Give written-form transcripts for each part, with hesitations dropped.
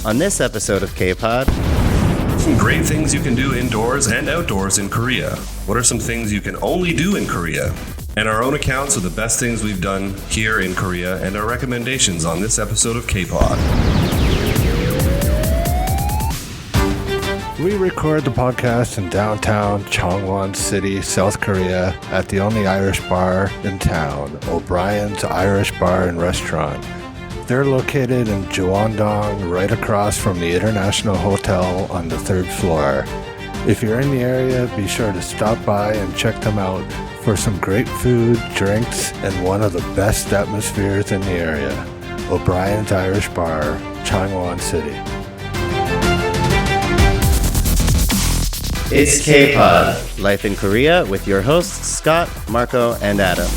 On this episode of K-Pod, some great things you can do indoors and outdoors in Korea. What are some things you can only do in Korea? And our own accounts of the best things we've done here in Korea and our recommendations on this episode of K-Pod. We record the podcast in downtown Changwon City, South Korea, at the only Irish bar in town, O'Brien's Irish Bar and Restaurant. They're located in Jeonnam, right across from the International Hotel on the third floor. If you're in the area, be sure to stop by and check them out for some great food, drinks, and one of the best atmospheres in the area. O'Brien's Irish Bar, Changwon City. it's K-Pod, Life in Korea, with your hosts Scott, Marco, and Adam.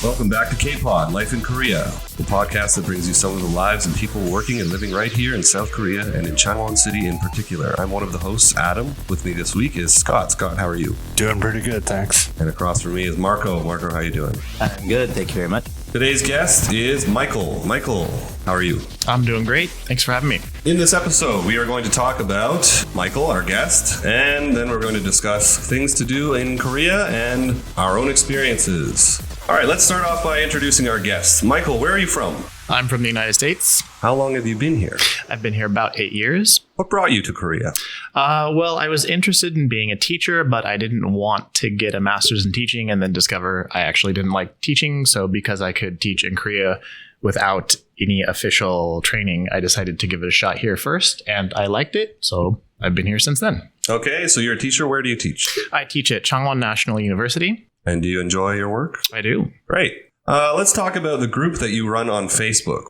Welcome back to K-Pod, Life in Korea, the podcast that brings you some of the lives and people working and living right here in South Korea and in Changwon City in particular. I'm one of the hosts, Adam. With me this week is Scott. Scott, how are you? Doing pretty good, thanks. And across from me is Marco. Marco, how are you doing? I'm good, thank you very much. Today's guest is Michael. Michael, how are you? I'm doing great. Thanks for having me. In this episode, we are going to talk about Michael, our guest, and then we're going to discuss things to do in Korea and our own experiences. All right, let's start off by introducing our guests. Michael, where are you from? I'm from the United States. How long have you been here? I've been here about 8 years. What brought you to Korea? Well, I was interested in being a teacher, but I didn't want to get a master's in teaching and then discover I actually didn't like teaching. So because I could teach in Korea without any official training, I decided to give it a shot here first, and I liked it. So I've been here since then. Okay, so you're a teacher. Where do you teach? I teach at Changwon National University. And do you enjoy your work? I do. Great. Let's talk about the group that you run on Facebook.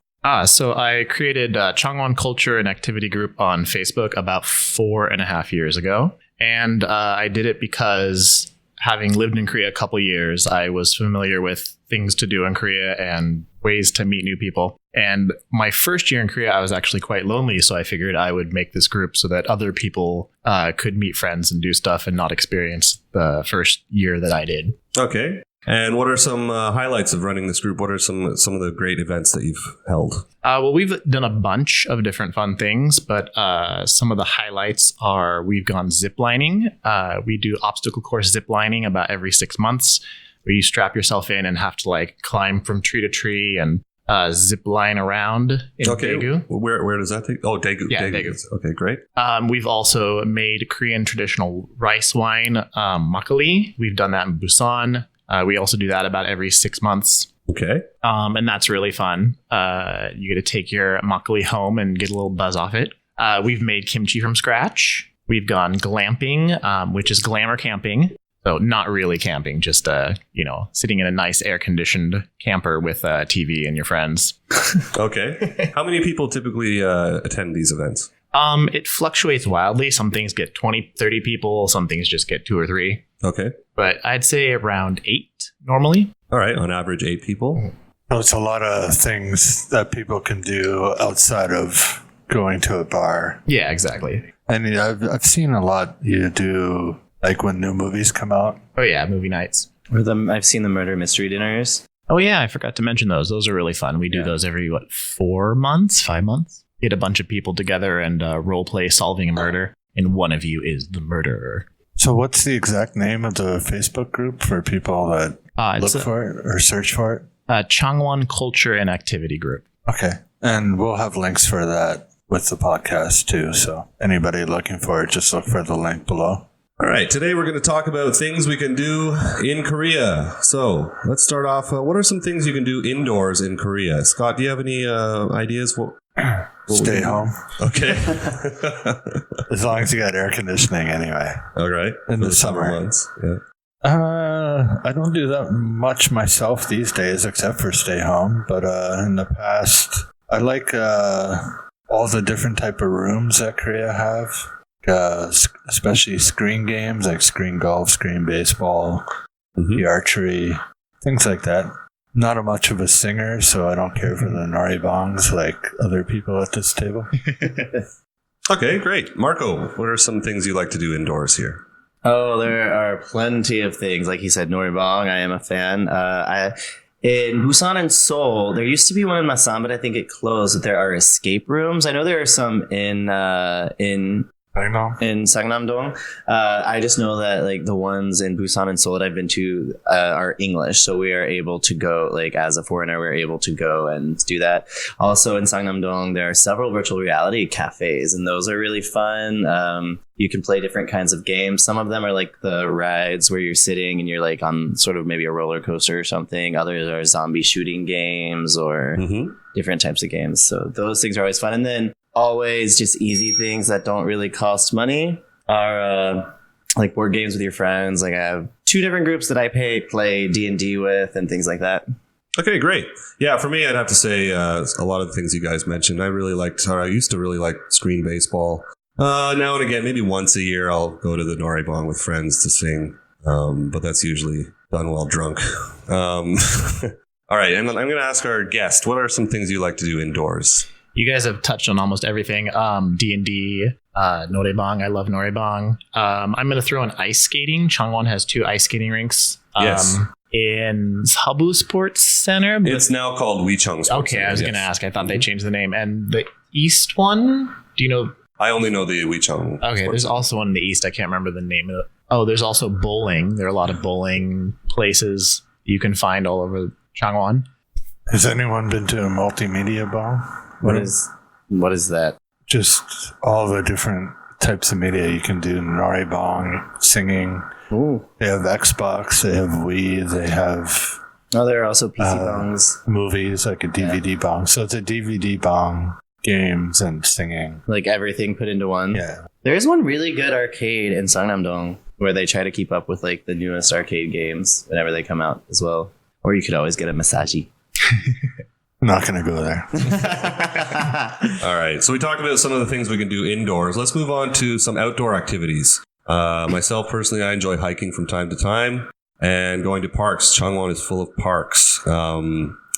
So I created Changwon Culture and Activity Group on Facebook about 4.5 years ago. And I did it because, having lived in Korea a couple years, I was familiar with things to do in Korea and ways to meet new people. And my first year in Korea, I was actually quite lonely. So I figured I would make this group so that other people could meet friends and do stuff and not experience the first year that I did. Okay. And what are some highlights of running this group? What are some of the great events that you've held? Well, we've done a bunch of different fun things, but some of the highlights are we've gone ziplining. We do obstacle course ziplining about every 6 months, where you strap yourself in and have to climb from tree to tree and zip line around in Daegu. Where does that take? Oh, Daegu. Yeah, Daegu. Okay, great. We've also made Korean traditional rice wine, makgeolli. We've done that in Busan. We also do that about every 6 months. Okay. And that's really fun. You get to take your makgeolli home and get a little buzz off it. We've made kimchi from scratch. We've gone glamping, which is glamour camping. So not really camping, just, sitting in a nice air-conditioned camper with a TV and your friends. Okay. How many people typically attend these events? It fluctuates wildly. Some things get 20, 30 people. Some things just get 2 or 3. Okay. But I'd say around 8 normally. All right. On average, 8 people. So it's a lot of things that people can do outside of going to a bar. Yeah, exactly. And I've seen a lot you do, when new movies come out. Oh, yeah, movie nights. I've seen the murder mystery dinners. Oh, yeah, I forgot to mention those. Those are really fun. We do those every, 4 months, 5 months? Get a bunch of people together and role play solving a murder, and one of you is the murderer. So what's the exact name of the Facebook group for people that look for it or search for it? Changwon Culture and Activity Group. Okay. And we'll have links for that with the podcast too. So anybody looking for it, just look for the link below. All right. Today we're going to talk about things we can do in Korea. So let's start off. What are some things you can do indoors in Korea? Scott, do you have any ideas? Stay home. Okay. As long as you got air conditioning anyway. All right. In the summer months. Yeah. I don't do that much myself these days except for stay home. But in the past, I like all the different type of rooms that Korea have. Especially screen games like screen golf, screen baseball, the archery, things like that. Not much of a singer, so I don't care for the noribangs like other people at this table. Okay, great. Marco, what are some things you like to do indoors here? Oh, there are plenty of things. Like you said, noribang, I am a fan. in Busan and Seoul, there used to be one in Masan, but I think it closed. But there are escape rooms. I know there are some in Sangnam-dong. I just know that like the ones in Busan and Seoul that I've been to are English, so we are able to go, like as a foreigner, we're able to go and do that. Also in Sangnam-dong, there are several virtual reality cafes, and those are really fun. You can play different kinds of games. Some of them are like the rides where you're sitting and you're like on sort of maybe a roller coaster or something. Others are zombie shooting games or different types of games. So those things are always fun. And then always just easy things that don't really cost money are like board games with your friends. Like I have 2 different groups that I play D&D with and things like that. Okay, great. Yeah, for me, I'd have to say a lot of the things you guys mentioned. I used to really like screen baseball. Now and again, maybe once a year, I'll go to the noraebang with friends to sing. But that's usually done while drunk. All right, and I'm going to ask our guest, what are some things you like to do indoors? You guys have touched on almost everything. D&D, noraebang. I love noraebang. I'm going to throw in ice skating. Changwon has 2 ice skating rinks. Yes. In Seoul Sports Center. It's now called Wichung Sports Okay, Center. I was going to ask. I thought they changed the name. And the east one, do you know? I only know the Wichung. Okay, there's also one in the east. I can't remember the name of it. Oh, there's also bowling. There are a lot of bowling places you can find all over Changwon. Has anyone been to a multimedia ball? What is that? Just all the different types of media you can do. Noraebang, singing. Ooh. They have Xbox, they have Wii, they have... Oh, there are also PC bongs. Movies, like a DVD bong. So it's a DVD bong, games, and singing. Like everything put into one. Yeah. There is one really good arcade in Sangnam-dong where they try to keep up with like the newest arcade games whenever they come out as well. Or you could always get a massage. I'm not going to go there. All right. So we talked about some of the things we can do indoors. Let's move on to some outdoor activities. Myself, personally, I enjoy hiking from time to time and going to parks. Changwon is full of parks.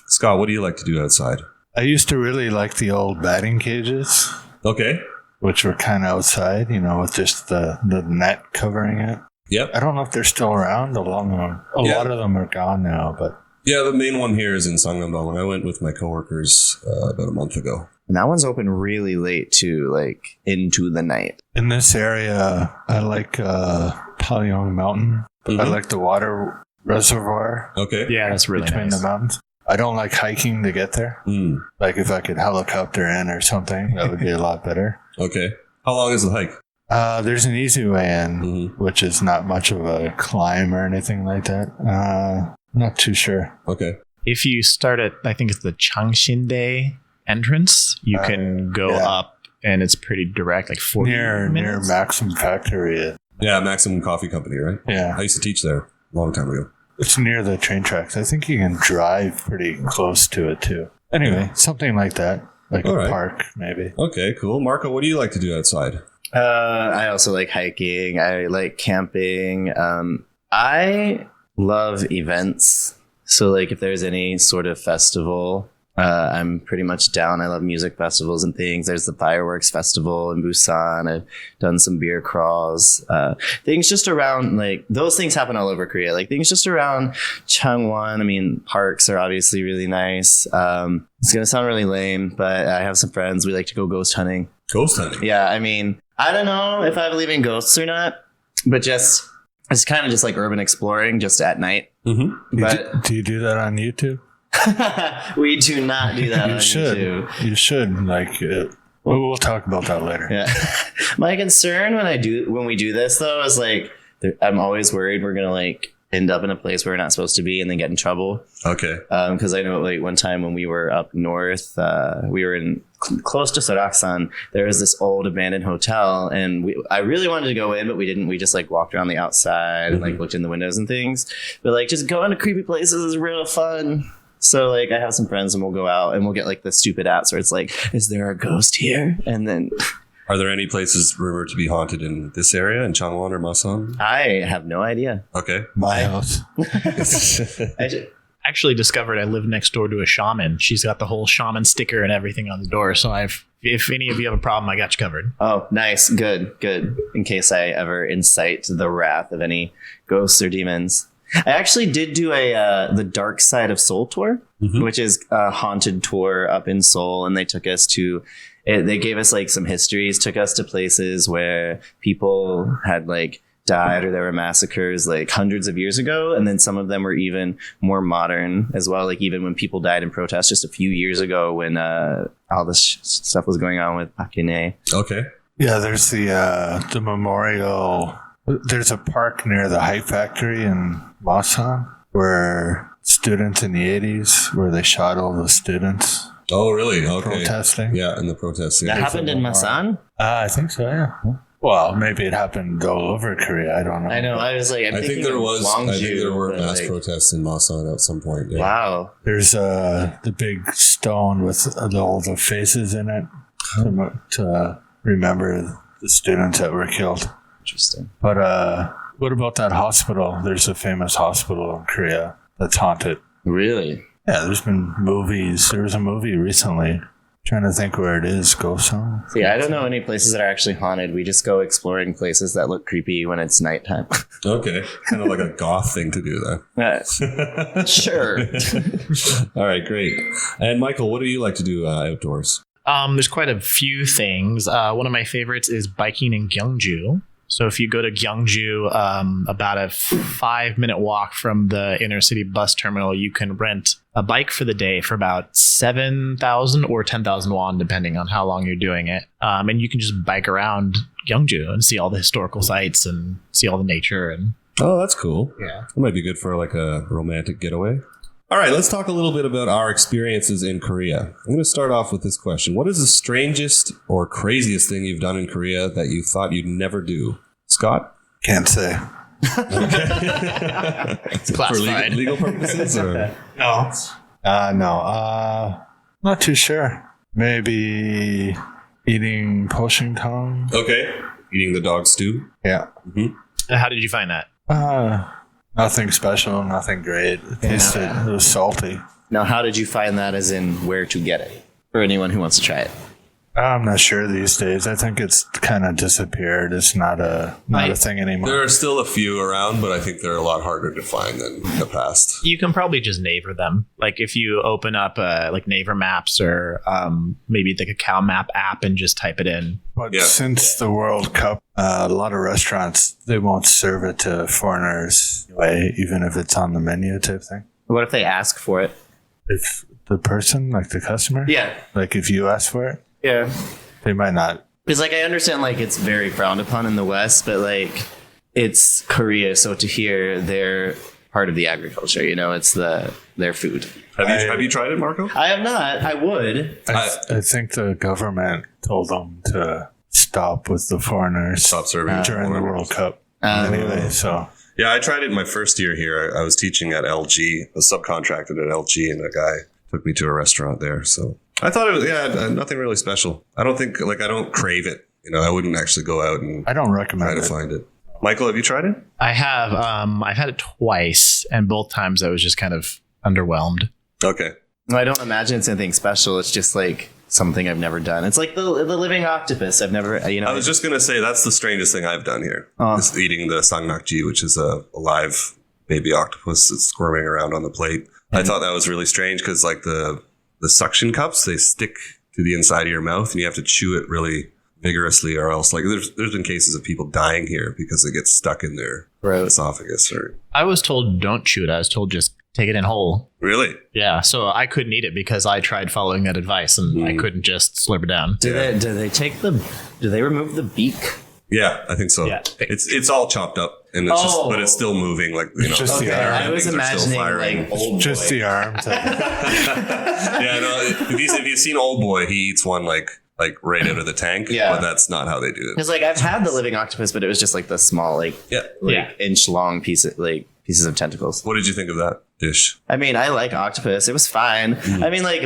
Scott, what do you like to do outside? I used to really like the old batting cages. Okay. Which were kind of outside, with just the net covering it. Yep. I don't know if they're still around. A lot of them are gone now, but... Yeah, the main one here is in Sangnam-dong. I went with my coworkers about a month ago. And that one's open really late too, like into the night. In this area, I like Palyong Mountain. I like the water reservoir. Okay. Yeah, that's really between nice. the mountains. I don't like hiking to get there. Like if I could helicopter in or something, that would be a lot better. Okay. How long is the hike? There's an easy way in, which is not much of a climb or anything like that. Not too sure. Okay. If you start at, I think it's the Changshinde entrance, you can go up and it's pretty direct, like 40 near minutes. Maxim Factory. Yeah, Maximum Coffee Company, right? Yeah. I used to teach there a long time ago. It's near the train tracks. I think you can drive pretty close to it too. Anyway, something like that. Like a park, maybe. Okay, cool. Marco, what do you like to do outside? I also like hiking. I like camping. I love events. So like if there's any sort of festival, I'm pretty much down. I love music festivals and things. There's the fireworks festival in Busan. I've done some beer crawls. Things just around, like those things happen all over Korea. Like things just around Changwon. I mean, parks are obviously really nice. It's going to sound really lame, but I have some friends. We like to go ghost hunting. Ghost hunting? Yeah, I mean, I don't know if I believe in ghosts or not, but it's kind of just like urban exploring just at night. Mm-hmm. But do you do that on YouTube? we do not do that on should. YouTube. You should. Like, we'll talk about that later. Yeah. My concern when we do this though is like I'm always worried we're gonna like end up in a place where we're not supposed to be and then get in trouble. Okay. Because I know like one time when we were up north, we were in close to Soraksan. There was this old abandoned hotel, and I really wanted to go in, but we didn't. We just like walked around the outside and like looked in the windows and things. But like just going to creepy places is real fun. So like I have some friends and we'll go out and we'll get like the stupid apps where it's like, is there a ghost here? And then are there any places rumored to be haunted in this area in Changwon or Masan? I have no idea. Okay. My house. I actually discovered I live next door to a shaman. She's got the whole shaman sticker and everything on the door. So if any of you have a problem, I got you covered. Oh, nice. Good. In case I ever incite the wrath of any ghosts or demons. I actually did do the Dark Side of Seoul tour, which is a haunted tour up in Seoul, and they took us to. They gave us like some histories, took us to places where people had like died or there were massacres like hundreds of years ago, and then some of them were even more modern as well. Like even when people died in protest just a few years ago, when all this stuff was going on with Park Geun-hye. Okay. Yeah, there's the memorial. There's a park near the Hype Factory in Busan where students in the 80s, where they shot all the students. Oh, really? Okay. Protesting. Yeah, in the protests. That happened in Masan? I think so, yeah. Well, maybe it happened all over Korea. I don't know. I know. I was like, I think there were mass like, protests in Masan at some point. Yeah. Wow. There's the big stone with all the faces in it to remember the students that were killed. Interesting. But what about that hospital? There's a famous hospital in Korea that's haunted. Really? Yeah, there's been movies. There was a movie recently. Trying to think where it is. Busan. See, I don't know any places that are actually haunted. We just go exploring places that look creepy when it's nighttime. Okay. Kind of like a goth thing to do then. Sure. All right, great. And Michael, what do you like to do outdoors? There's quite a few things. One of my favorites is biking in Gyeongju. So if you go to Gyeongju, about a 5-minute walk from the inner city bus terminal, you can rent a bike for the day for about 7,000 or 10,000 won, depending on how long you're doing it. And you can just bike around Gyeongju and see all the historical sites and see all the nature. And Oh, that's cool. yeah. That might be good for like a romantic getaway. All right, let's talk a little bit about our experiences in Korea. I'm going to start off with this question. What is the strangest or craziest thing you've done in Korea that you thought you'd never do? Scott? Can't say. It's classified. For legal purposes? Or? No. Not too sure. Maybe eating poshing tong. Okay. Eating the dog stew? Yeah. How did you find that? Nothing special, nothing great. It was salty. Now, how did you find that, as in where to get it? For anyone who wants to try it. I'm not sure these days. I think it's kind of disappeared. It's not a thing anymore. There are still a few around, but I think they're a lot harder to find than in the past. You can probably just Naver them. Like if you open up like Naver Maps or maybe the Kakao Map app and just type it in. But since the World Cup, a lot of restaurants, they won't serve it to foreigners anyway, even if it's on the menu type thing. What if they ask for it? If the person, like the customer? Yeah. Like if you ask for it? Yeah. They might not. Because, like, I understand, like, it's very frowned upon in the West, but, like, it's Korea, so to hear they're part of the agriculture, you know, it's their food. Have you tried it, Marco? I have not. I would. I think the government told them to stop with the foreigners. Stop serving during the World Cup. Anyway, so. Yeah, I tried it in my first year here. I was teaching at LG, I was subcontracted at LG, and a guy took me to a restaurant there, so. I thought it was, nothing really special. I don't think, I don't crave it. You know, I wouldn't actually go out and I don't recommend try to find it. Michael, have you tried it? I have. I've had it twice, and both times I was just kind of underwhelmed. Okay. Well, I don't imagine it's anything special. It's just, like, something I've never done. It's like the living octopus. I've never, you know. I was just going to say, that's the strangest thing I've done here. Oh. Is eating the sangnakji, which is a live baby octopus that's squirming around on the plate. I thought that was really strange because, like, the suction cups, they stick to the inside of your mouth and you have to chew it really vigorously, or else, like, there's been cases of people dying here because it gets stuck in their esophagus. Or I was told don't chew it. I was told just take it in whole. Really? Yeah, so I couldn't eat it because I tried following that advice and I couldn't just slurp it down. Do they remove the beak? Yeah, I think so. Yeah. It's all chopped up and it's just, but it's still moving, like, you know. just the arm. I was imagining, like, Old Just Boy. the arms. Yeah, no, if you've seen Old Boy, he eats one like right out of the tank. Yeah. But that's not how they do it. Because, like, I've had the living octopus, but it was just like the small, like inch long pieces of tentacles. What did you think of that dish? I mean, I like octopus. It was fine. I mean, like,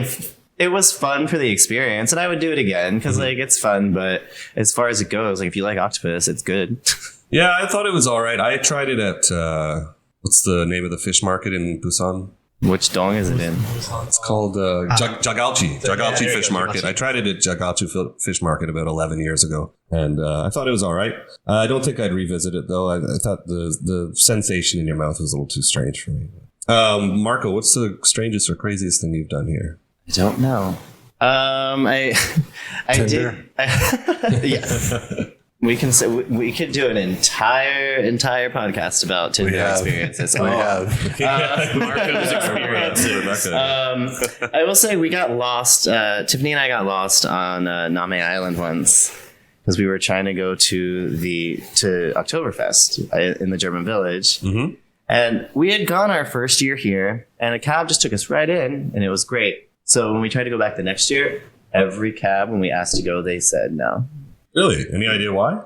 it was fun for the experience, and I would do it again because like it's fun. But as far as it goes, like, if you like octopus, it's good. Yeah, I thought it was all right. I tried it at what's the name of the fish market in Busan? Which dong is it in? It's called Jagalchi Fish Market. I tried it at Jagalchi Fish Market about 11 years ago, and I thought it was all right. I don't think I'd revisit it, though. I thought the sensation in your mouth was a little too strange for me. Marco, what's the strangest or craziest thing you've done here? I don't know. I Tinder? did. Yeah. We could do an entire podcast about Tinder experiences. We have. Marco's experiences. I will say we got lost. Tiffany and I got lost on NamHae Island once because we were trying to go to Oktoberfest in the German village. Mm-hmm. And we had gone our first year here, and a cab just took us right in, and it was great. So when we tried to go back the next year, every cab, when we asked to go, they said no. Really? Any idea why?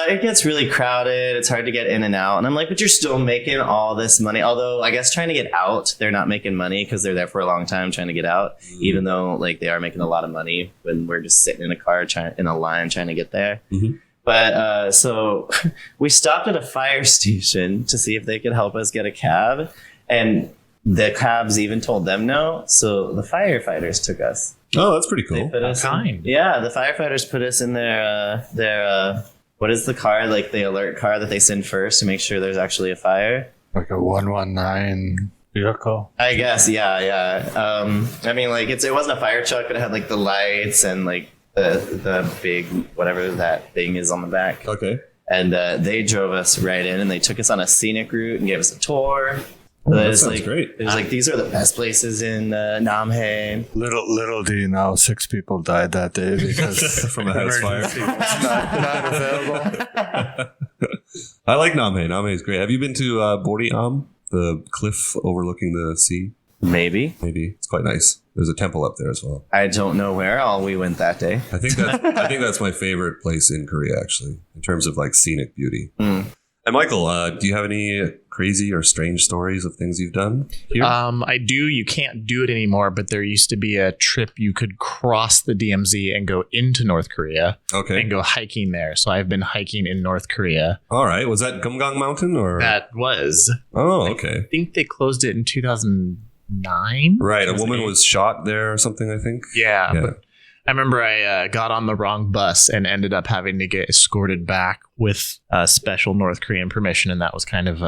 It gets really crowded. It's hard to get in and out. And I'm like, but you're still making all this money. Although I guess trying to get out, they're not making money because they're there for a long time trying to get out, even though like they are making a lot of money when we're just sitting in a car in a line trying to get there. Mm-hmm. But so we stopped at a fire station to see if they could help us get a cab. And the cabs even told them no. So the firefighters took us. Oh, that's pretty cool. They put us Kind. yeah, the firefighters put us in their what is the car, like the alert car that they send first to make sure there's actually a fire? Like a 119 vehicle. I guess, yeah. I mean, like it wasn't a fire truck, but it had like the lights and like the big whatever that thing is on the back. Okay. And they drove us right in, and they took us on a scenic route and gave us a tour. Oh, that It's sounds like, great. It was like, these are the best places in NamHae. Little do you know, 6 people died that day because From a house fire. emergency was not available. I like NamHae. NamHae is great. Have you been to Boriam, the cliff overlooking the sea? Maybe. Maybe. It's quite nice. There's a temple up there as well. I don't know where all we went that day. I think that's my favorite place in Korea, actually, in terms of like scenic beauty. And Michael, do you have any crazy or strange stories of things you've done here? I do. You can't do it anymore, but there used to be a trip you could cross the DMZ and go into North Korea Okay. and go hiking there. So I've been hiking in North Korea. All right. Was that Gumgang Mountain or? That was. Oh, okay. I think they closed it in 2009. Right. A woman was shot there or something, I think. Yeah. Yeah. But I remember I got on the wrong bus and ended up having to get escorted back with special North Korean permission, and that was kind of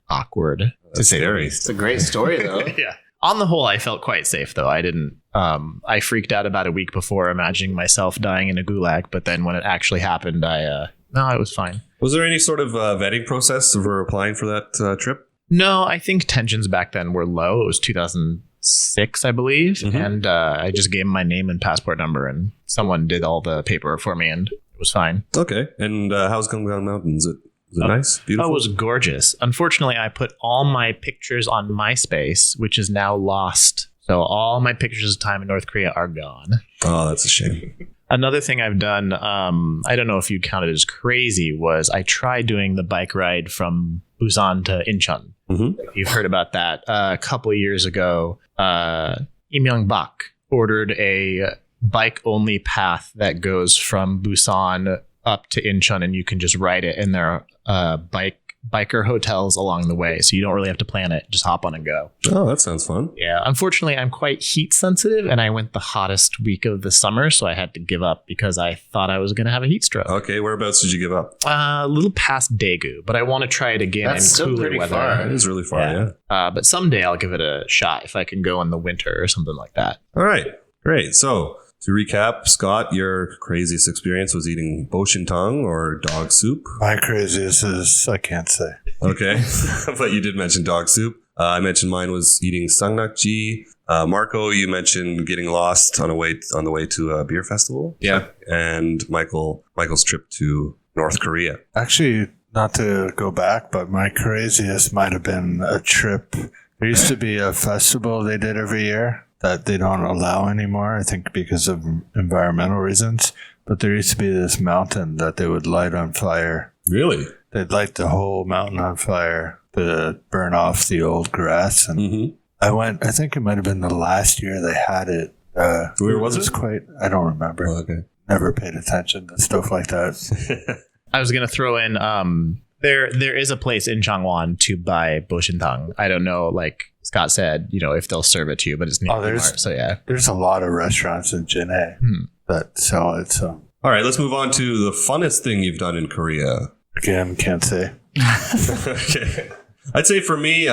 awkward to That's say the scary. least. It's a great story, though. Yeah. On the whole, I felt quite safe, though. I didn't. I freaked out about a week before, imagining myself dying in a gulag. But then when it actually happened, no, it was fine. Was there any sort of vetting process for applying for that trip? No, I think tensions back then were low. It was 2006, I believe, and I just gave them my name and passport number, and someone did all the paperwork for me, and it was fine. Okay. And how's Gumgang Mountain? Is it nice? Beautiful? Oh, it was gorgeous. Unfortunately, I put all my pictures on MySpace, which is now lost. So all my pictures of time in North Korea are gone. Oh, that's a shame. Another thing I've done, I don't know if you count it as crazy, was I tried doing the bike ride from Busan to Incheon. Mm-hmm. You've heard about that. A couple of years ago, Bak ordered a bike-only path that goes from Busan up to Incheon, and you can just ride it, and there are biker hotels along the way, so you don't really have to plan it. Just hop on and go. Oh, that sounds fun. Yeah, unfortunately, I'm quite heat sensitive, and I went the hottest week of the summer, so I had to give up because I thought I was going to have a heat stroke. Okay, whereabouts did you give up? A little past Daegu, but I want to try it again That's in still cooler pretty weather. far. It is really far, yeah. But someday I'll give it a shot if I can go in the winter or something like that. All right, great. So to recap, Scott, your craziest experience was eating boshintang or dog soup. My craziest is, I can't say. Okay, but you did mention dog soup. I mentioned mine was eating sangnakji. Marco, you mentioned getting lost on the way to a beer festival. Yeah. And Michael's trip to North Korea. Actually, not to go back, but my craziest might have been a trip. There used to be a festival they did every year that they don't allow anymore, I think because of environmental reasons. But there used to be this mountain that they would light on fire. Really? They'd light the whole mountain on fire to burn off the old grass. And I went, I think it might have been the last year they had it. Where was it? Quite, I don't remember. Oh, okay. Never paid attention to stuff like that. I was going to throw in, There is a place in Changwon to buy boshintang. I don't know, like Scott said, if they'll serve it to you, but it's near Mart, so yeah. There's a lot of restaurants in JinJu that sell it. So All right, let's move on to the funnest thing you've done in Korea. again, can't say. Okay. I'd say for me,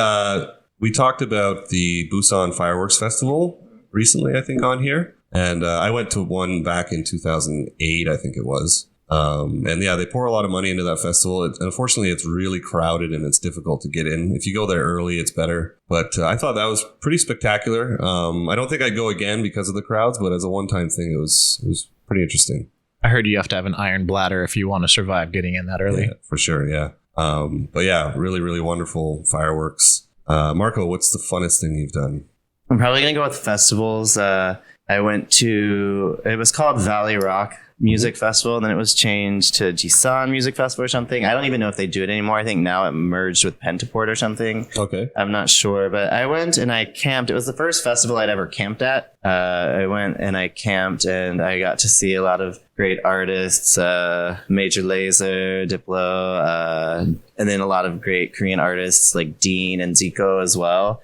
we talked about the Busan Fireworks Festival recently, I think, on here. And I went to one back in 2008, I think it was. And yeah, they pour a lot of money into that festival. Unfortunately, it's really crowded and it's difficult to get in. If you go there early, it's better. But I thought that was pretty spectacular. I don't think I'd go again because of the crowds, but as a one-time thing, it was pretty interesting. I heard you have to have an iron bladder if you want to survive getting in that early. Yeah, for sure, yeah. But yeah, really, really wonderful fireworks. Marco, what's the funnest thing you've done? I'm probably going to go with festivals. I went to, it was called Valley Rock Music Festival, and then it was changed to Jisan Music Festival or something. I don't even know if they do it anymore. I think now it merged with Pentaport or something. Okay. I'm not sure, but I went and I camped. It was the first festival I'd ever camped at. I went and I camped and I got to see a lot of great artists, Major Lazer, Diplo, and then a lot of great Korean artists like Dean and Zico as well.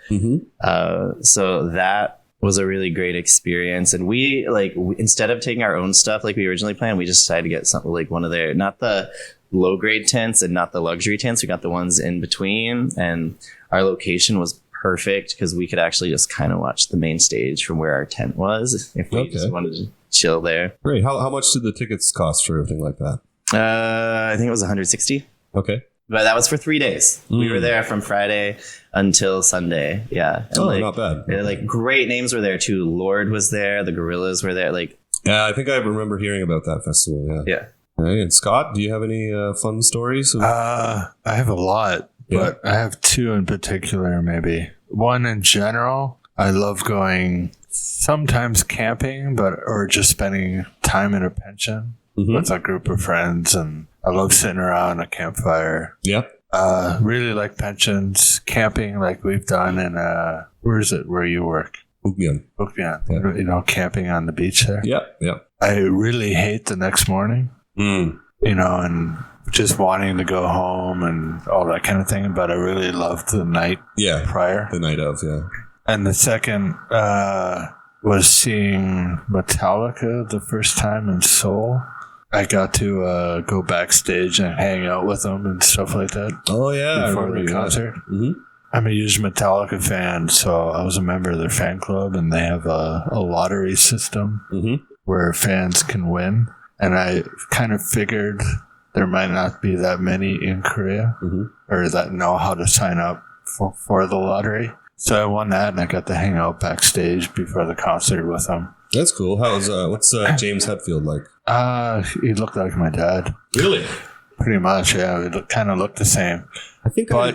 So that was a really great experience. And we instead of taking our own stuff like we originally planned, we just decided to get something like one of their, not the low grade tents and not the luxury tents. We got the ones in between, and our location was perfect because we could actually just kind of watch the main stage from where our tent was if we just wanted to chill there. Great. How much did the tickets cost for everything like that? I think it was 160. Okay. But that was for 3 days. We were there from Friday until Sunday. Yeah. And not bad. Great names were there too. Lord was there. The Gorillas were there. Yeah, I think I remember hearing about that festival. Yeah. Okay, and Scott, do you have any fun stories? I have a lot, but I have two in particular, maybe. One in general, I love going sometimes camping, or just spending time in a pension with a group of friends, and I love sitting around a campfire. Yeah. Really like pensions, camping like we've done in, where is it where you work? Bukmyeon. Yeah. Camping on the beach there. Yeah. I really hate the next morning, and just wanting to go home and all that kind of thing. But I really loved the night prior. The night of, yeah. And the second was seeing Metallica the first time in Seoul. I got to go backstage and hang out with them and stuff like that. Oh, yeah. Before the concert. I'm a huge Metallica fan, so I was a member of their fan club, and they have a lottery system where fans can win. And I kind of figured there might not be that many in Korea or that know how to sign up for the lottery. So I won that, and I got to hang out backstage before the concert with them. That's cool. What's James Hetfield like? He looked like my dad. Really? Pretty much, yeah. We kind of looked the same. I think I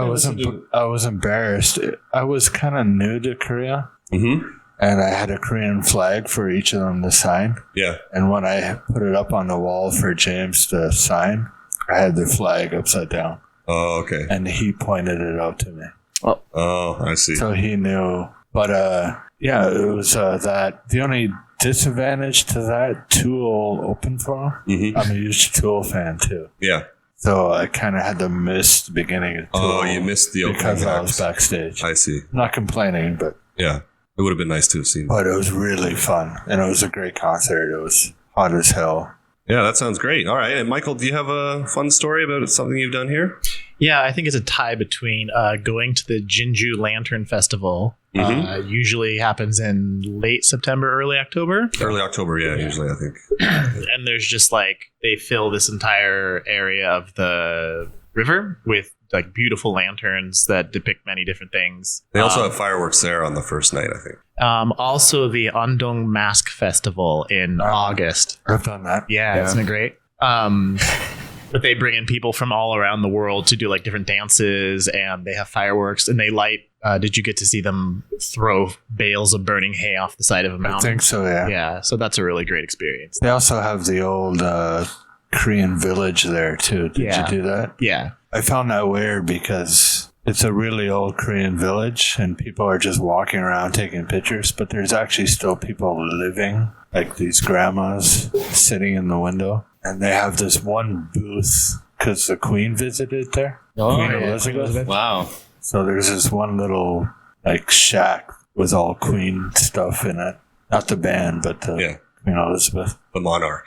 was embarrassed. I was kind of new to Korea, and I had a Korean flag for each of them to sign. Yeah. And when I put it up on the wall for James to sign, I had the flag upside down. Oh, okay. And he pointed it out to me. Oh, I see. So he knew. But it was that. The only disadvantage to that, Tool opened for him. I'm a huge Tool fan too. Yeah. So I kind of had to miss the beginning of Tool. Oh, you missed the opening because I was backstage. I see. Not complaining, but yeah, it would have been nice to have seen. But it was really fun, and it was a great concert. It was hot as hell. Yeah, that sounds great. All right, and Michael, do you have a fun story about something you've done here? Yeah, I think it's a tie between going to the JinJu Lantern Festival. Usually happens in late September, early October. Early October, yeah, usually, I think. And there's just they fill this entire area of the river with beautiful lanterns that depict many different things. They also have fireworks there on the first night, I think. Also the Anndong Mask Festival in August. I've done that. Yeah, isn't it great? But they bring in people from all around the world to do different dances, and they have fireworks, and they light. Did you get to see them throw bales of burning hay off the side of a mountain? I think so, yeah. Yeah, so that's a really great experience. They also have the old Korean village there, too. Did you do that? Yeah. I found that weird because it's a really old Korean village, and people are just walking around taking pictures, but there's actually still people living, like these grandmas sitting in the window. And they have this one booth because the Queen visited there. Oh, Queen Elizabeth. Wow. So there's this one little like shack with all Queen stuff in it. Not the band, but Queen Elizabeth, the monarch.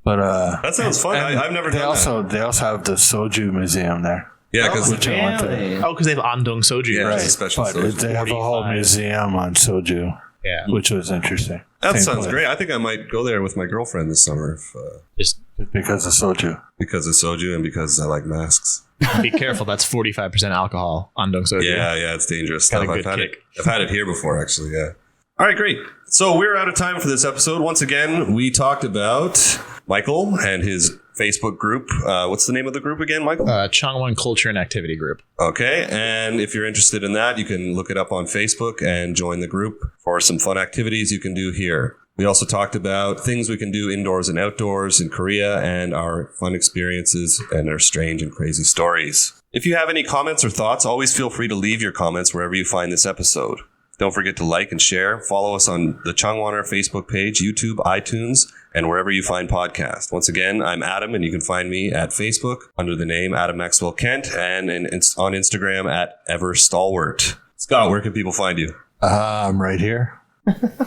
But that sounds fun. I've never done that. They also have the soju museum there. Yeah, because Really? because they have Anndong soju. Yeah, Right, it's a special but soju. they have a whole 45. museum on soju, Yeah. which was interesting. that Same sounds place. great. I think I might go there with my girlfriend this summer if, Just Because of soju. because of soju and because I like masks. be careful. That's 45% alcohol. Anndong soju. Yeah, it's dangerous Got a stuff. good kick. I've had it here before, actually. Yeah. All right, great. So we're out of time for this episode. Once again, we talked about Michael and his Facebook group. What's the name of the group again, Michael? Changwon Culture and Activity Group. Okay, and if you're interested in that, you can look it up on Facebook and join the group for some fun activities you can do here. We also talked about things we can do indoors and outdoors in Korea and our fun experiences and our strange and crazy stories. If you have any comments or thoughts, always feel free to leave your comments wherever you find this episode. Don't forget to like and share. Follow us on the Changwoner Facebook page, YouTube, iTunes, and wherever you find podcasts. Once again, I'm Adam, and you can find me at Facebook under the name Adam Maxwell Kent and on Instagram at EverStalwart. Scott, where can people find you? I'm right here.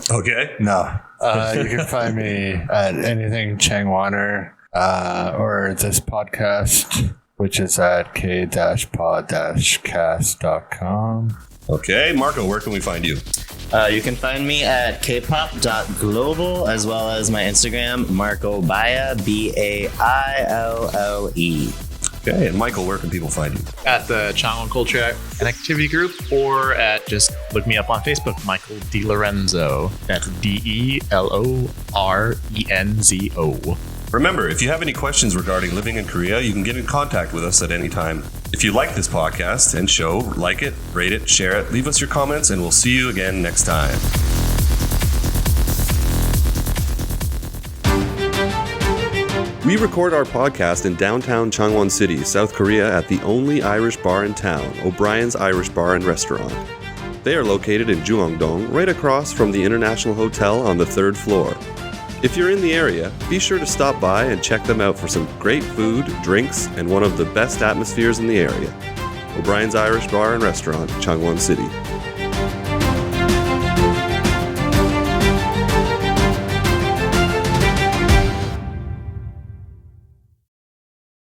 Okay. No. You can find me at anything Changwoner or this podcast, which is at k-pod-cast.com. Okay. Marco, where can we find you? You can find me at kpop.global as well as my Instagram, Marco Baille, Baille. Okay. And Michael, where can people find you? At the Changwon Culture and Activity Group, or just look me up on Facebook, Michael DeLorenzo. That's DeLorenzo. Remember, if you have any questions regarding living in Korea, you can get in contact with us at any time. If you like this podcast and show, like it, rate it, share it, leave us your comments, and we'll see you again next time. We record our podcast in downtown Changwon City, South Korea at the only Irish bar in town, O'Brien's Irish Bar and Restaurant. They are located in Juangdong, right across from the International Hotel on the 3rd floor. If you're in the area, be sure to stop by and check them out for some great food, drinks, and one of the best atmospheres in the area. O'Brien's Irish Bar and Restaurant, Changwon City.